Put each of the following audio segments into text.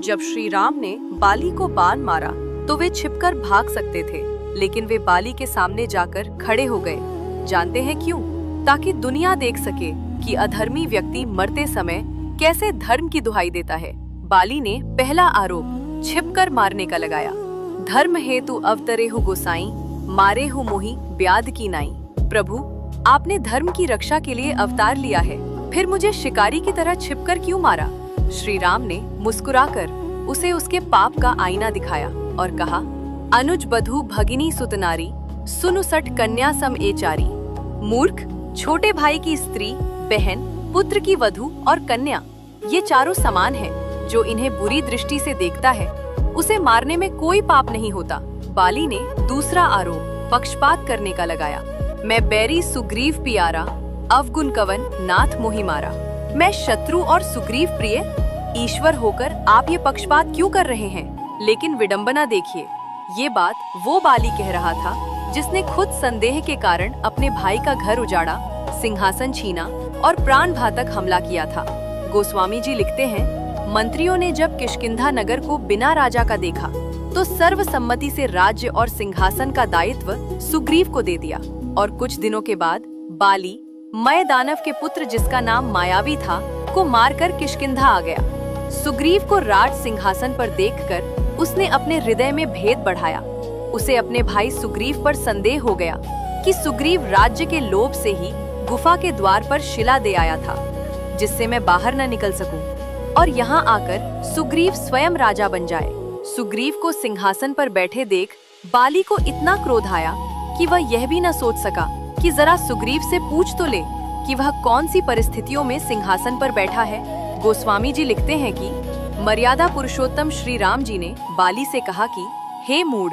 जब श्री राम ने बाली को बाण मारा तो वे छिपकर भाग सकते थे, लेकिन वे बाली के सामने जाकर खड़े हो गए। जानते हैं क्यों? ताकि दुनिया देख सके कि अधर्मी व्यक्ति मरते समय कैसे धर्म की दुहाई देता है। बाली ने पहला आरोप छिपकर मारने का लगाया। धर्म हेतु अवतरेहु गोसाई, मारेहु मोहि ब्याद की नाई। प्रभु, आपने धर्म की रक्षा के लिए अवतार लिया है, फिर मुझे शिकारी की तरह छिपकर क्यों मारा? श्री राम ने मुस्कुराकर उसे उसके पाप का आईना दिखाया और कहा, अनुज बधू भगिनी सुतनारी, सुनु सठ कन्या सम एचारी। मूर्ख, छोटे भाई की स्त्री, बहन, पुत्र की वधू और कन्या, ये चारों समान हैं। जो इन्हें बुरी दृष्टि से देखता है उसे मारने में कोई पाप नहीं होता। बाली ने दूसरा आरोप पक्षपात करने का लगाया। मैं बैरी सुग्रीव पियारा, अवगुण कवन नाथ मोहि मारा। मैं शत्रु और सुग्रीव प्रिय ईश्वर होकर आप ये पक्षपात क्यों कर रहे हैं? लेकिन विडंबना देखिए, ये बात वो बाली कह रहा था जिसने खुद संदेह के कारण अपने भाई का घर उजाड़ा, सिंहासन छीना और प्राण घातक हमला किया था। गोस्वामी जी लिखते हैं, मंत्रियों ने जब किष्किंधा नगर को बिना राजा का देखा तो सर्वसम्मति से राज्य और सिंहासन का दायित्व सुग्रीव को दे दिया। और कुछ दिनों के बाद बाली मय दानव के पुत्र, जिसका नाम मायावी था, को मारकर किष्किंधा आ गया। सुग्रीव को राज सिंहासन पर देखकर उसने अपने हृदय में भेद बढ़ाया। उसे अपने भाई सुग्रीव पर संदेह हो गया कि सुग्रीव राज्य के लोभ से ही गुफा के द्वार पर शिला दे आया था, जिससे मैं बाहर न निकल सकूं, और यहाँ आकर सुग्रीव स्वयं राजा बन जाए। सुग्रीव को सिंहासन पर बैठे देख बाली को इतना क्रोध आया कि वह यह भी न सोच सका कि जरा सुग्रीव से पूछ तो ले कि वह कौन सी परिस्थितियों में सिंहासन पर बैठा है। गोस्वामी जी लिखते हैं कि मर्यादा पुरुषोत्तम श्री राम जी ने बाली से कहा कि हे मूढ़,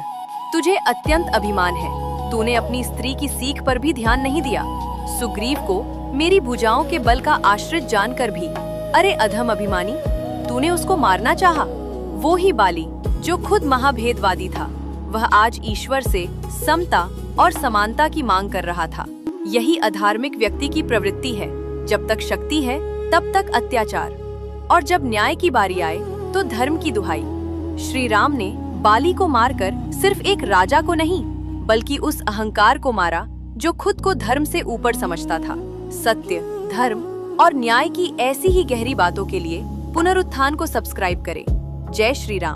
तुझे अत्यंत अभिमान है, तूने अपनी स्त्री की सीख पर भी ध्यान नहीं दिया। सुग्रीव को मेरी भुजाओं के बल का आश्रित जानकर भी, अरे अधम अभिमानी, तूने उसको मारना चाहा। वो ही बाली जो खुद महाभेदवादी था, वह आज ईश्वर से समता और समानता की मांग कर रहा था। यही अधार्मिक व्यक्ति की प्रवृत्ति है। जब तक शक्ति है तब तक अत्याचार, और जब न्याय की बारी आए तो धर्म की दुहाई। श्री राम ने बाली को मारकर सिर्फ एक राजा को नहीं, बल्कि उस अहंकार को मारा जो खुद को धर्म से ऊपर समझता था। सत्य, धर्म और न्याय की ऐसी ही गहरी बातों के लिए पुनरुत्थान को सब्सक्राइब करें। जय श्री राम।